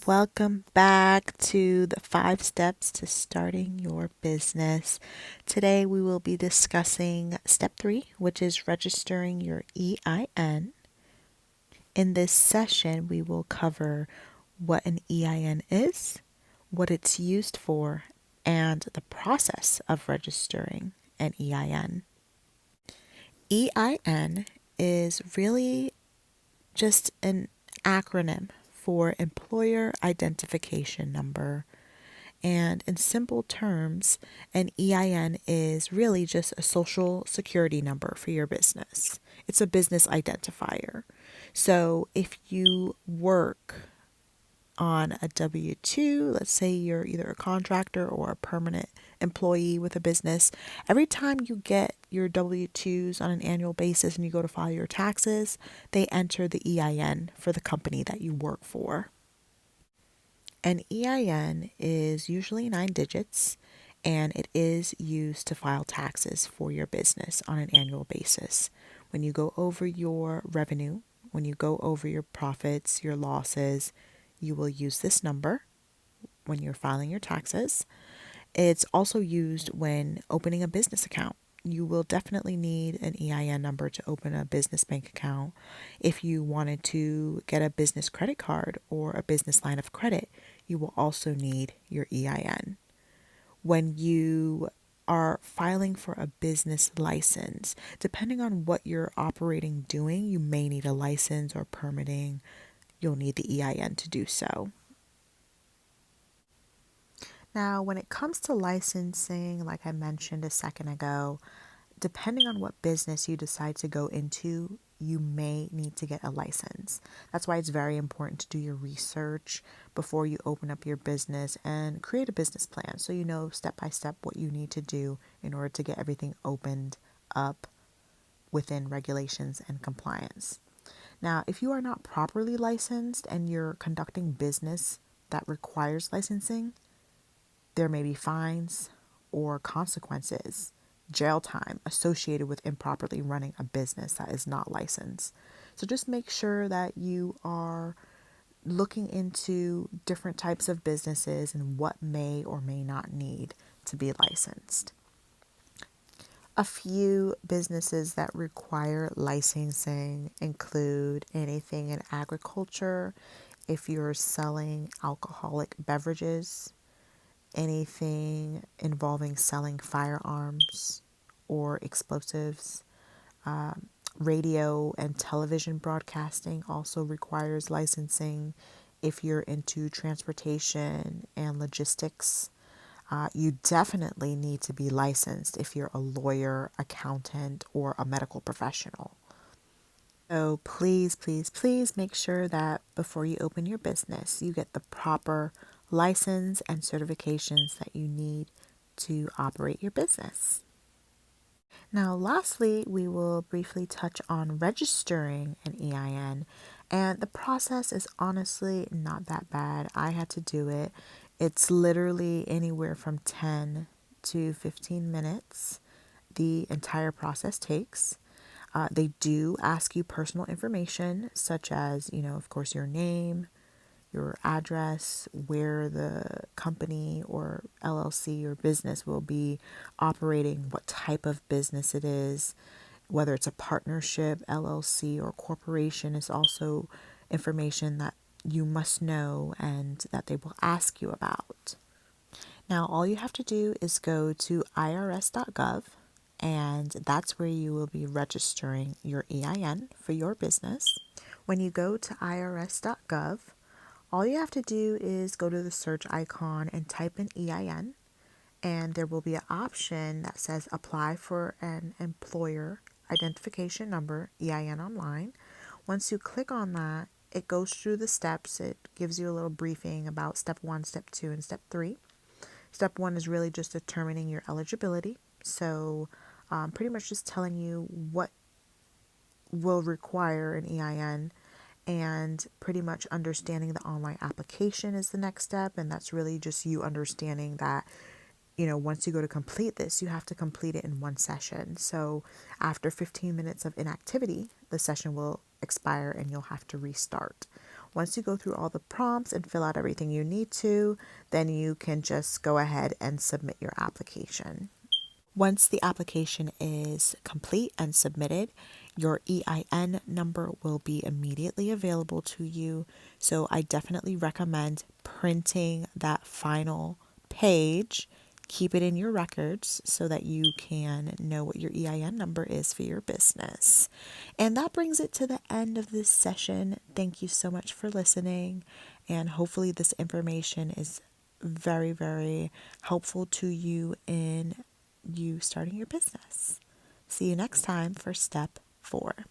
Welcome back to the 5 steps to starting your business. Today we will be discussing step 3, which is registering your EIN. In this session, we will cover what an EIN is, what it's used for, and the process of registering an EIN. EIN is really just an acronym for Employer Identification Number. And in simple terms, an EIN is really just a social security number for your business. It's a business identifier. So if you work on a W 2, let's say you're either a contractor or a permanent employee with a business, every time you get your W 2s on an annual basis and you go to file your taxes, they enter the EIN for the company that you work for. An EIN is usually 9 digits and it is used to file taxes for your business on an annual basis. When you go over your revenue, when you go over your profits, your losses, you will use this number when you're filing your taxes. It's also used when opening a business account. You will definitely need an EIN number to open a business bank account. If you wanted to get a business credit card or a business line of credit, you will also need your EIN. When you are filing for a business license, depending on what you're operating doing, you may need a license or permitting. You'll need the EIN to do so. Now, when it comes to licensing, like I mentioned a second ago, depending on what business you decide to go into, you may need to get a license. That's why it's very important to do your research before you open up your business and create a business plan so you know step by step what you need to do in order to get everything opened up within regulations and compliance. Now, if you are not properly licensed and you're conducting business that requires licensing, there may be fines or consequences, jail time associated with improperly running a business that is not licensed. So just make sure that you are looking into different types of businesses and what may or may not need to be licensed. A few businesses that require licensing include anything in agriculture, if you're selling alcoholic beverages, anything involving selling firearms or explosives. Radio and television broadcasting also requires licensing. If you're into transportation and logistics, you definitely need to be licensed if you're a lawyer, accountant, or a medical professional. So please, please, please make sure that before you open your business, you get the proper license and certifications that you need to operate your business. Now, lastly, we will briefly touch on registering an EIN, and the process is honestly not that bad. I had to do it. It's literally anywhere from 10 to 15 minutes. The entire process takes. They do ask you personal information, such as, of course, your name, your address, where the company or LLC or business will be operating, what type of business it is, whether it's a partnership, LLC, or corporation is also information that you must know and that they will ask you about. Now, all you have to do is go to irs.gov, and that's where you will be registering your EIN for your business. When you go to irs.gov, all you have to do is go to the search icon and type in EIN, and there will be an option that says apply for an employer identification number, EIN online. Once you click on that, it goes through the steps. It gives you a little briefing about step 1, step 2, and step 3. Step 1 is really just determining your eligibility. So pretty much just telling you what will require an EIN, and pretty much understanding the online application is the next step. And that's really just you understanding that, once you go to complete this, you have to complete it in one session. So after 15 minutes of inactivity, the session will expire and you'll have to restart. Once you go through all the prompts and fill out everything you need to, then you can just go ahead and submit your application. Once the application is complete and submitted, your EIN number will be immediately available to you. So I definitely recommend printing that final page. Keep it in your records so that you can know what your EIN number is for your business. And that brings it to the end of this session. Thank you so much for listening. And hopefully, this information is very, very helpful to you in you starting your business. See you next time for step 4.